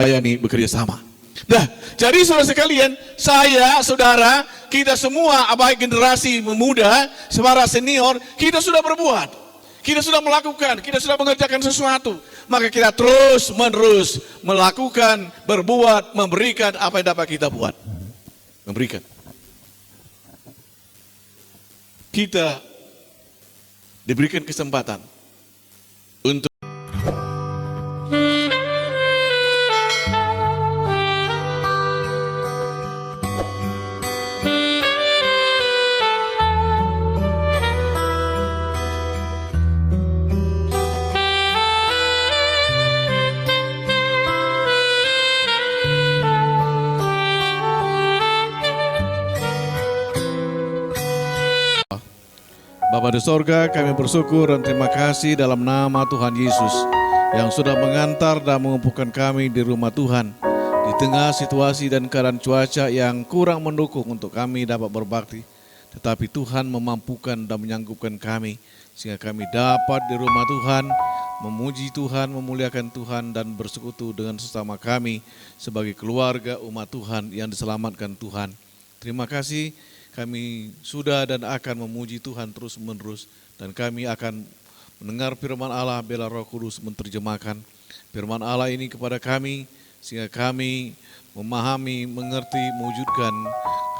melayani, bekerja sama. Nah, jadi saudara sekalian, saya, saudara, kita semua, baik generasi muda, para senior, kita sudah berbuat. Kita sudah melakukan, kita sudah mengerjakan sesuatu. Maka kita terus menerus melakukan, berbuat, memberikan apa yang dapat kita buat. Memberikan. Kita diberikan kesempatan untuk Bapa di sorga, kami bersyukur dan terima kasih dalam nama Tuhan Yesus yang sudah mengantar dan mengumpulkan kami di rumah Tuhan di tengah situasi dan keadaan cuaca yang kurang mendukung untuk kami dapat berbakti. Tetapi Tuhan memampukan dan menyanggupkan kami sehingga kami dapat di rumah Tuhan memuji Tuhan, memuliakan Tuhan dan bersekutu dengan sesama kami sebagai keluarga umat Tuhan yang diselamatkan Tuhan. Terima kasih. Kami sudah dan akan memuji Tuhan terus menerus dan kami akan mendengar firman Allah bila Roh Kudus menerjemahkan firman Allah ini kepada kami sehingga kami memahami, mengerti, mewujudkan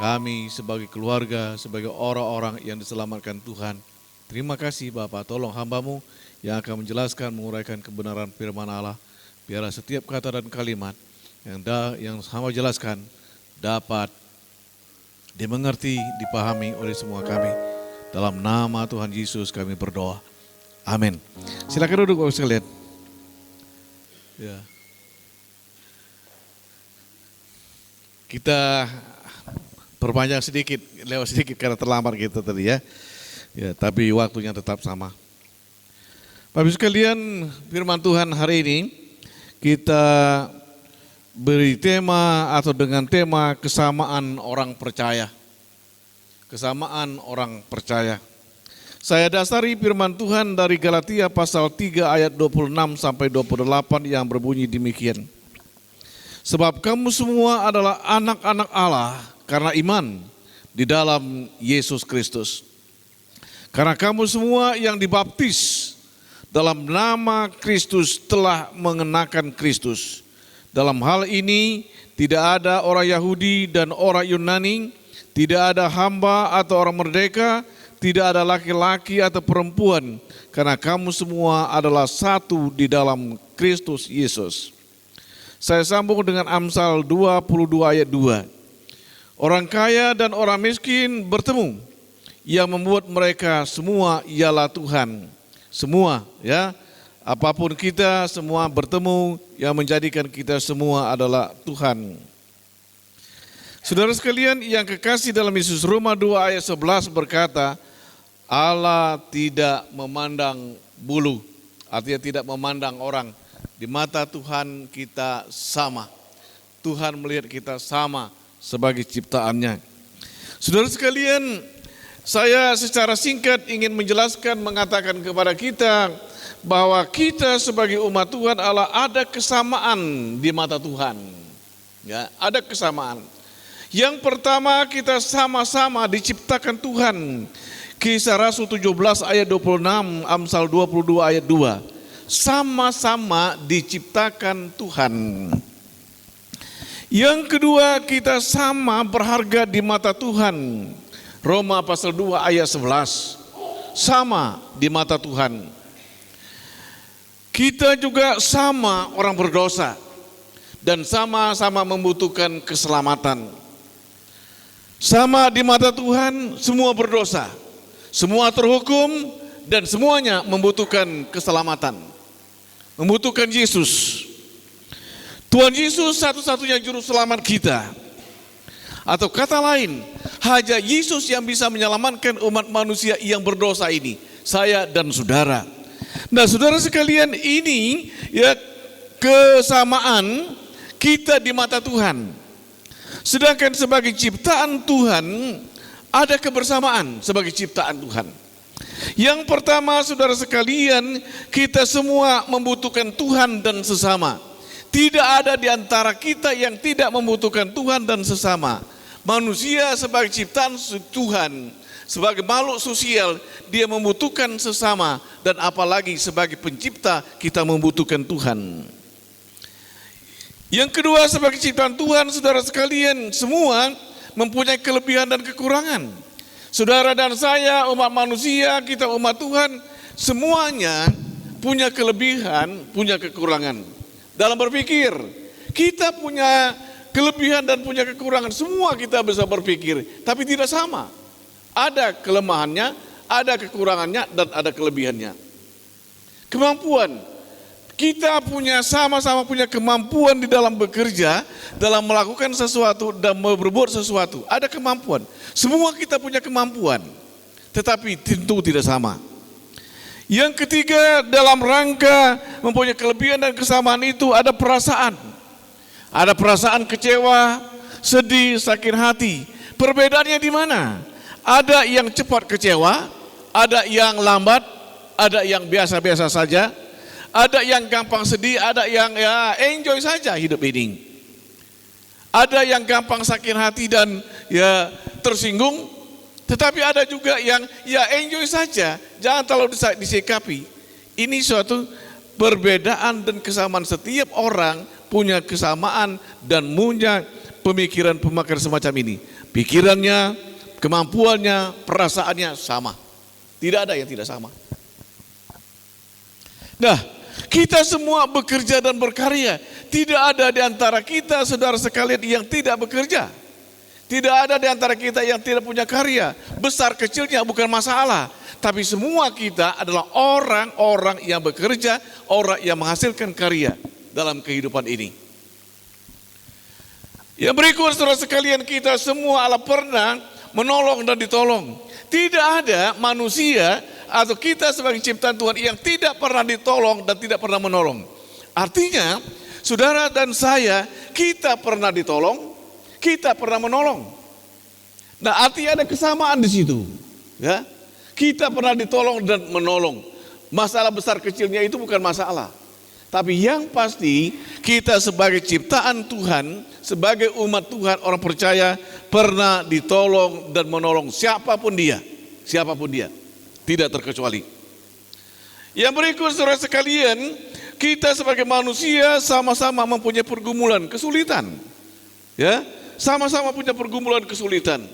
kami sebagai keluarga, sebagai orang-orang yang diselamatkan Tuhan. Terima kasih Bapak, tolong hamba-Mu yang akan menjelaskan, menguraikan kebenaran firman Allah. Biarlah setiap kata dan kalimat yang hamba jelaskan dapat dimengerti, dipahami oleh semua kami. Dalam nama Tuhan Yesus kami berdoa. Amin. Silakan duduk Bapak sekalian. Ya. Kita perpanjang sedikit, lewat sedikit karena terlambat kita tadi ya. Ya, tapi waktunya tetap sama. Bapak sekalian, firman Tuhan hari ini kita beri tema atau dengan tema kesamaan orang percaya. Kesamaan orang percaya. Saya dasari firman Tuhan dari Galatia pasal 3 ayat 26 sampai 28 yang berbunyi demikian. Sebab kamu semua adalah anak-anak Allah karena iman di dalam Yesus Kristus. Karena kamu semua yang dibaptis dalam nama Kristus telah mengenakan Kristus. Dalam hal ini tidak ada orang Yahudi dan orang Yunani, tidak ada hamba atau orang merdeka, tidak ada laki-laki atau perempuan, karena kamu semua adalah satu di dalam Kristus Yesus. Saya sambung dengan Amsal 22 ayat 2. Orang kaya dan orang miskin bertemu, yang membuat mereka semua ialah Tuhan. Semua ya. Apapun kita semua bertemu, yang menjadikan kita semua adalah Tuhan. Saudara sekalian yang kekasih dalam Yesus, Roma 2 ayat 11 berkata, Allah tidak memandang bulu, artinya tidak memandang orang. Di mata Tuhan kita sama. Tuhan melihat kita sama sebagai ciptaannya. Saudara sekalian, saya secara singkat ingin menjelaskan, mengatakan kepada kita bahwa kita sebagai umat Tuhan Allah ada kesamaan di mata Tuhan. Ya, ada kesamaan. Yang pertama, kita sama-sama diciptakan Tuhan. Kisah Rasul 17 ayat 26, Amsal 22 ayat 2. Sama-sama diciptakan Tuhan. Yang kedua, kita sama berharga di mata Tuhan. Roma pasal 2 ayat 11. Sama di mata Tuhan. Kita juga sama orang berdosa dan sama-sama membutuhkan keselamatan. Sama di mata Tuhan, semua berdosa, semua terhukum dan semuanya membutuhkan keselamatan. Membutuhkan Yesus. Tuhan Yesus satu-satunya juru selamat kita. Atau kata lain, hanya Yesus yang bisa menyelamatkan umat manusia yang berdosa ini, saya dan saudara. Nah, saudara sekalian, ini ya kesamaan kita di mata Tuhan. Sedangkan sebagai ciptaan Tuhan ada kebersamaan sebagai ciptaan Tuhan. Yang pertama, saudara sekalian, kita semua membutuhkan Tuhan dan sesama. Tidak ada di antara kita yang tidak membutuhkan Tuhan dan sesama. Manusia sebagai ciptaan Tuhan, sebagai makhluk sosial, dia membutuhkan sesama, dan apalagi sebagai pencipta kita membutuhkan Tuhan. Yang kedua, sebagai ciptaan Tuhan, saudara sekalian, semua mempunyai kelebihan dan kekurangan. Saudara dan saya, umat manusia, kita umat Tuhan, semuanya punya kelebihan, punya kekurangan. Dalam berpikir, kita punya kelebihan dan punya kekurangan. Semua kita bisa berpikir, tapi tidak sama. Ada kelemahannya, ada kekurangannya, dan ada kelebihannya. Kemampuan, kita punya sama-sama punya kemampuan di dalam bekerja, dalam melakukan sesuatu dan berbuat sesuatu. Ada kemampuan. Semua kita punya kemampuan, tetapi tentu tidak sama. Yang ketiga, dalam rangka mempunyai kelebihan dan kesamaan itu ada perasaan. Ada perasaan kecewa, sedih, sakit hati. Perbedaannya di mana? Ada yang cepat kecewa, ada yang lambat, ada yang biasa-biasa saja, ada yang gampang sedih, ada yang ya enjoy saja hidup ini. Ada yang gampang sakit hati dan ya tersinggung, tetapi ada juga yang ya enjoy saja, jangan terlalu disikapi. Ini suatu perbedaan dan kesamaan. Setiap orang punya kesamaan dan punya pemikiran semacam ini. Pikirannya, kemampuannya, perasaannya sama. Tidak ada yang tidak sama. Nah, kita semua bekerja dan berkarya. Tidak ada di antara kita, saudara sekalian, yang tidak bekerja. Tidak ada di antara kita yang tidak punya karya. Besar kecilnya bukan masalah. Tapi semua kita adalah orang-orang yang bekerja, orang yang menghasilkan karya dalam kehidupan ini. Yang berikut, saudara sekalian, kita semua adalah pernah menolong dan ditolong. Tidak ada manusia atau kita sebagai ciptaan Tuhan yang tidak pernah ditolong dan tidak pernah menolong. Artinya, saudara dan saya, kita pernah ditolong, kita pernah menolong. Nah, artinya ada kesamaan di situ. Ya, kita pernah ditolong dan menolong. Masalah besar kecilnya itu bukan masalah. Tapi yang pasti kita sebagai ciptaan Tuhan, sebagai umat Tuhan, orang percaya pernah ditolong dan menolong siapapun dia, tidak terkecuali. Yang berikut, saudara sekalian, kita sebagai manusia sama-sama mempunyai pergumulan, kesulitan. Ya, sama-sama punya pergumulan, kesulitan,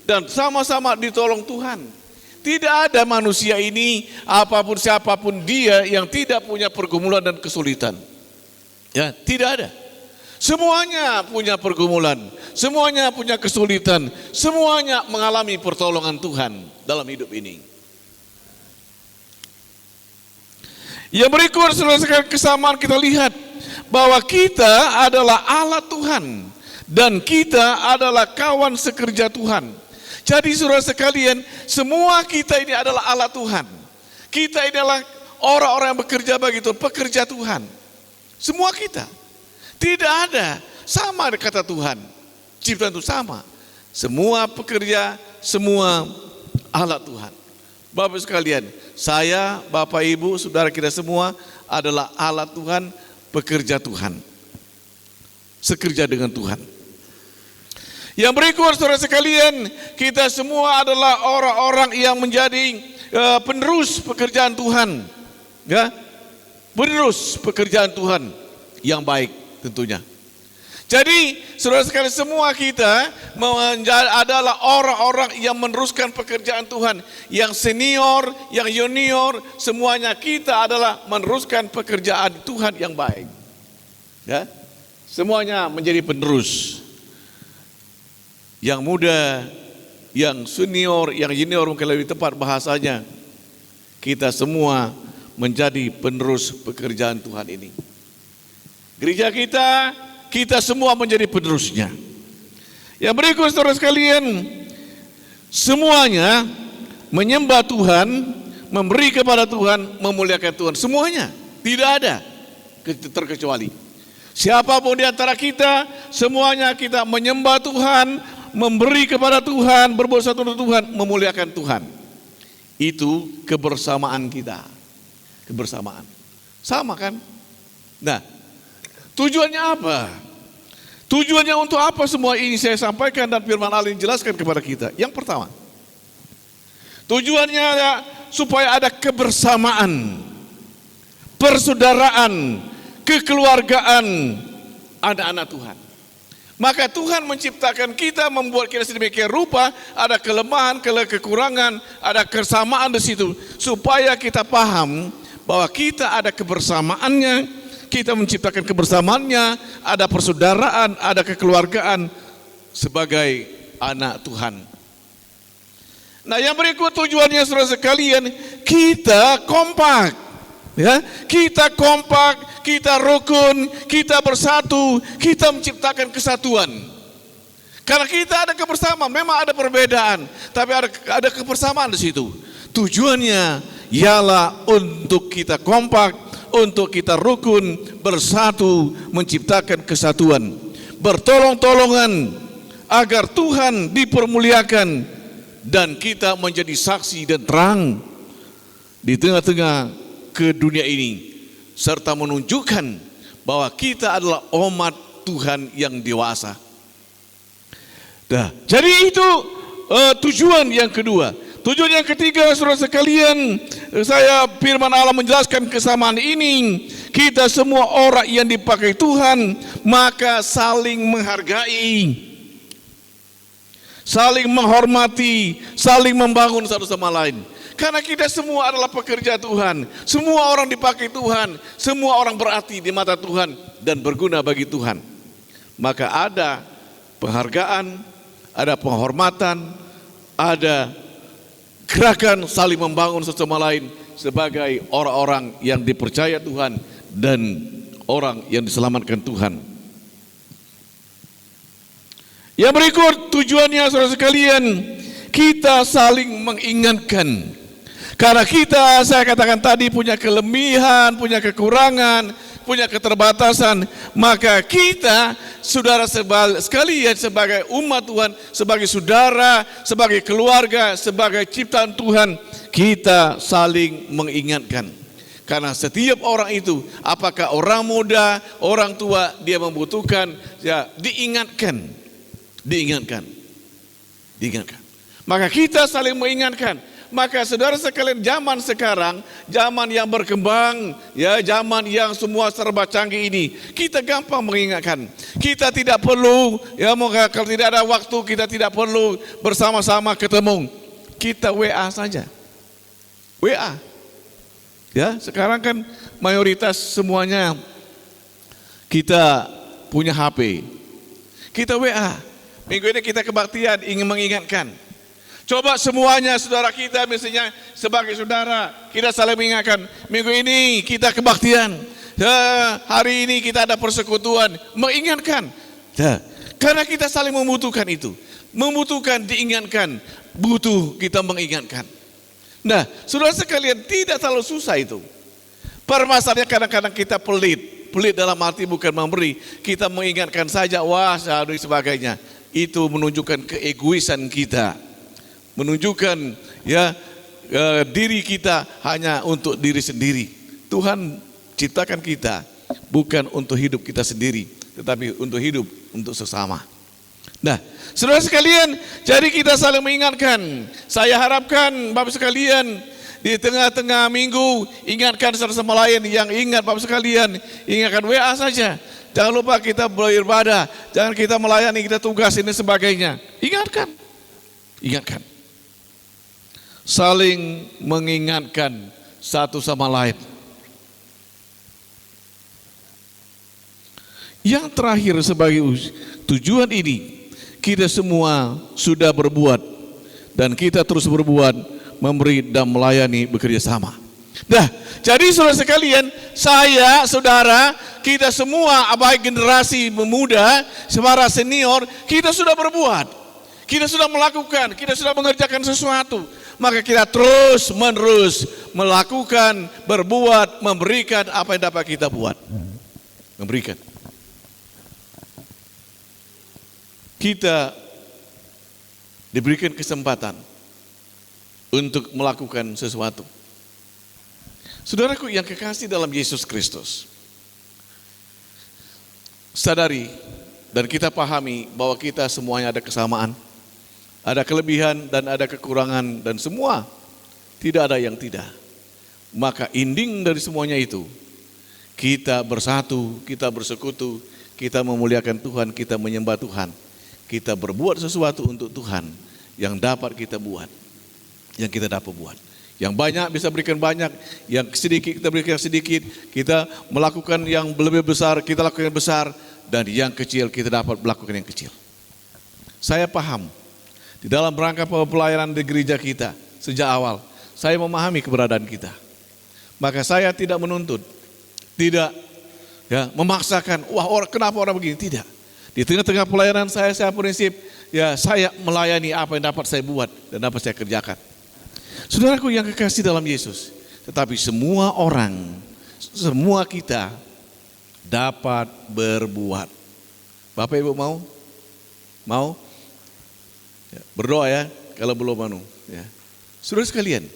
dan sama-sama ditolong Tuhan. Tidak ada manusia ini, apapun siapapun dia, yang tidak punya pergumulan dan kesulitan. Ya, tidak ada. Semuanya punya pergumulan, semuanya punya kesulitan, semuanya mengalami pertolongan Tuhan dalam hidup ini. Yang berikut, saudara sekalian, kesamaan kita lihat bahwa kita adalah alat Tuhan dan kita adalah kawan sekerja Tuhan. Jadi saudara sekalian, semua kita ini adalah alat Tuhan. Kita ini adalah orang-orang yang bekerja bagi Tuhan, pekerja Tuhan. Semua kita. Tidak ada, sama kata Tuhan. Ciptaan itu sama. Semua pekerja, semua alat Tuhan. Bapak sekalian, saya, Bapak Ibu, saudara kita semua adalah alat Tuhan, pekerja Tuhan. Sekerja dengan Tuhan. Yang berikut, saudara sekalian, kita semua adalah orang-orang yang menjadi penerus pekerjaan Tuhan. Ya, penerus pekerjaan Tuhan yang baik tentunya. Jadi, saudara sekalian, semua kita adalah orang-orang yang meneruskan pekerjaan Tuhan. Yang senior, yang junior, semuanya kita adalah meneruskan pekerjaan Tuhan yang baik. Ya, semuanya menjadi penerus. Yang muda, yang senior, yang junior, mungkin lebih tepat bahasanya, kita semua menjadi penerus pekerjaan Tuhan ini. Gereja kita semua menjadi penerusnya. Yang berikut, saudara sekalian, semuanya menyembah Tuhan, memberi kepada Tuhan, memuliakan Tuhan. Semuanya, tidak ada terkecuali. Siapapun di antara kita, semuanya kita menyembah Tuhan, memberi kepada Tuhan, berbuat sesuatu untuk Tuhan, memuliakan Tuhan. Itu kebersamaan kita. Kebersamaan. Sama kan? Nah, Tujuannya apa? Tujuannya untuk apa semua ini saya sampaikan dan firman Allah jelaskan kepada kita. Yang pertama, tujuannya supaya ada kebersamaan, persaudaraan, kekeluargaan anak-anak Tuhan. Maka Tuhan menciptakan kita, membuat kita sedemikian rupa, ada kelemahan, kekurangan, ada kesamaan di situ, supaya kita paham bahwa kita ada kebersamaannya, kita menciptakan kebersamaannya, ada persaudaraan, ada kekeluargaan sebagai anak Tuhan. Nah, yang berikut tujuannya saudara sekalian, kita kompak, ya, kita kompak, kita rukun, kita bersatu, kita menciptakan kesatuan. Karena kita ada kebersamaan, memang ada perbedaan, tapi ada kebersamaan di situ. Tujuannya ialah untuk kita kompak, untuk kita rukun, bersatu, menciptakan kesatuan, bertolong-tolongan agar Tuhan dipermuliakan dan kita menjadi saksi dan terang di tengah-tengah ke dunia ini, serta menunjukkan bahwa kita adalah umat Tuhan yang dewasa. Nah, jadi itu tujuan yang kedua. Tujuan yang ketiga, saudara sekalian, saya firman Allah menjelaskan kesamaan ini. Kita semua orang yang dipakai Tuhan, maka saling menghargai, saling menghormati, saling membangun satu sama lain. Karena kita semua adalah pekerja Tuhan, semua orang dipakai Tuhan, semua orang berarti di mata Tuhan dan berguna bagi Tuhan. Maka ada penghargaan, ada penghormatan, ada gerakan saling membangun satu sama lain sebagai orang-orang yang dipercaya Tuhan dan orang yang diselamatkan Tuhan. Yang berikut tujuannya saudara sekalian, kita saling mengingatkan. Karena kita, saya katakan tadi, punya kelemahan, punya kekurangan, punya keterbatasan, maka kita, saudara sekalian, sebagai umat Tuhan, sebagai saudara, sebagai keluarga, sebagai ciptaan Tuhan, kita saling mengingatkan. Karena setiap orang itu, apakah orang muda, orang tua, dia membutuhkan ya diingatkan. Maka kita saling mengingatkan. Maka saudara sekalian, zaman sekarang, zaman yang berkembang, ya, zaman yang semua serba canggih ini, kita gampang mengingatkan. Kita tidak perlu, ya, kalau tidak ada waktu, kita tidak perlu bersama-sama ketemu. Kita WA saja. WA. Ya, sekarang kan mayoritas semuanya kita punya HP. Kita WA. Minggu ini kita kebaktian, ingin mengingatkan. Coba semuanya saudara kita, misalnya sebagai saudara, kita saling mengingatkan. Minggu ini kita kebaktian, hari ini kita ada persekutuan, mengingatkan. Karena kita saling membutuhkan itu, membutuhkan diingatkan, butuh kita mengingatkan. Nah, saudara sekalian, tidak terlalu susah itu. Permasalahannya kadang-kadang kita pelit dalam arti bukan memberi, kita mengingatkan saja, wah, dan sebagainya. Itu menunjukkan keegoisan kita. Menunjukkan ya diri kita hanya untuk diri sendiri. Tuhan ciptakan kita bukan untuk hidup kita sendiri, tetapi untuk hidup untuk sesama. Nah, saudara sekalian, jadi kita saling mengingatkan. Saya harapkan Bapak sekalian di tengah-tengah minggu ingatkan satu sama lain. Yang ingat Bapak sekalian, ingatkan WA saja. Jangan lupa kita beribadah, jangan kita melayani, kita tugas ini sebagainya. Ingatkan. Saling mengingatkan satu sama lain. Yang terakhir sebagai tujuan ini, kita semua sudah berbuat dan kita terus berbuat, memberi dan melayani, bekerja sama. Nah, jadi saudara sekalian, saya, saudara, kita semua baik generasi muda, para senior, kita sudah berbuat, kita sudah melakukan, kita sudah mengerjakan sesuatu. Maka kita terus menerus melakukan, berbuat, memberikan apa yang dapat kita buat. Memberikan. Kita diberikan kesempatan untuk melakukan sesuatu. Saudaraku yang kekasih dalam Yesus Kristus, sadari dan kita pahami bahwa kita semuanya ada kesamaan, ada kelebihan dan ada kekurangan, dan semua tidak ada yang tidak. Maka ending dari semuanya itu, kita bersatu, kita bersekutu, kita memuliakan Tuhan, kita menyembah Tuhan. Kita berbuat sesuatu untuk Tuhan yang dapat kita buat, yang kita dapat buat. Yang banyak bisa berikan banyak, yang sedikit kita berikan sedikit, kita melakukan yang lebih besar, kita lakukan yang besar, dan yang kecil kita dapat melakukan yang kecil. Saya paham, di dalam rangka pelayanan di gereja kita, sejak awal, saya memahami keberadaan kita. Maka saya tidak menuntut, tidak memaksakan, kenapa orang begini, tidak. Di tengah-tengah pelayanan saya prinsip, saya melayani apa yang dapat saya buat dan dapat saya kerjakan. Saudaraku yang kekasih dalam Yesus, tetapi semua orang, semua kita dapat berbuat. Bapak Ibu mau? Mau? Ya, berdoa ya, kalau belum mau. Ya. Saudara sekalian,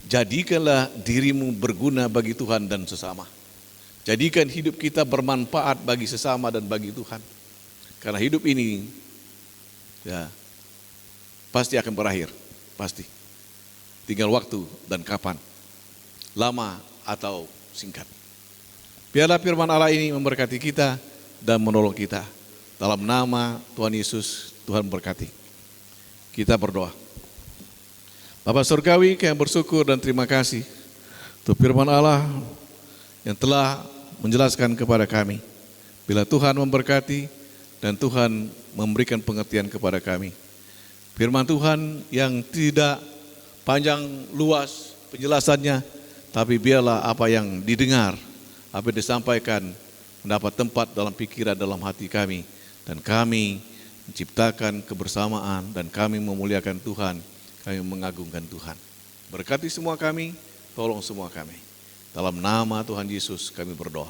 jadikanlah dirimu berguna bagi Tuhan dan sesama. Jadikan hidup kita bermanfaat bagi sesama dan bagi Tuhan. Karena hidup ini pasti akan berakhir, pasti. Tinggal waktu dan kapan, lama atau singkat. Biarlah firman Allah ini memberkati kita dan menolong kita. Dalam nama Tuhan Yesus, Tuhan berkati. Kita berdoa. Bapa Surgawi, kami bersyukur dan terima kasih untuk firman Allah yang telah menjelaskan kepada kami. Bila Tuhan memberkati dan Tuhan memberikan pengertian kepada kami. Firman Tuhan yang tidak panjang luas penjelasannya, tapi biarlah apa yang didengar, apa yang disampaikan mendapat tempat dalam pikiran, dalam hati kami. Dan kami menciptakan kebersamaan dan kami memuliakan Tuhan, kami mengagungkan Tuhan. Berkati semua kami, tolong semua kami. Dalam nama Tuhan Yesus kami berdoa.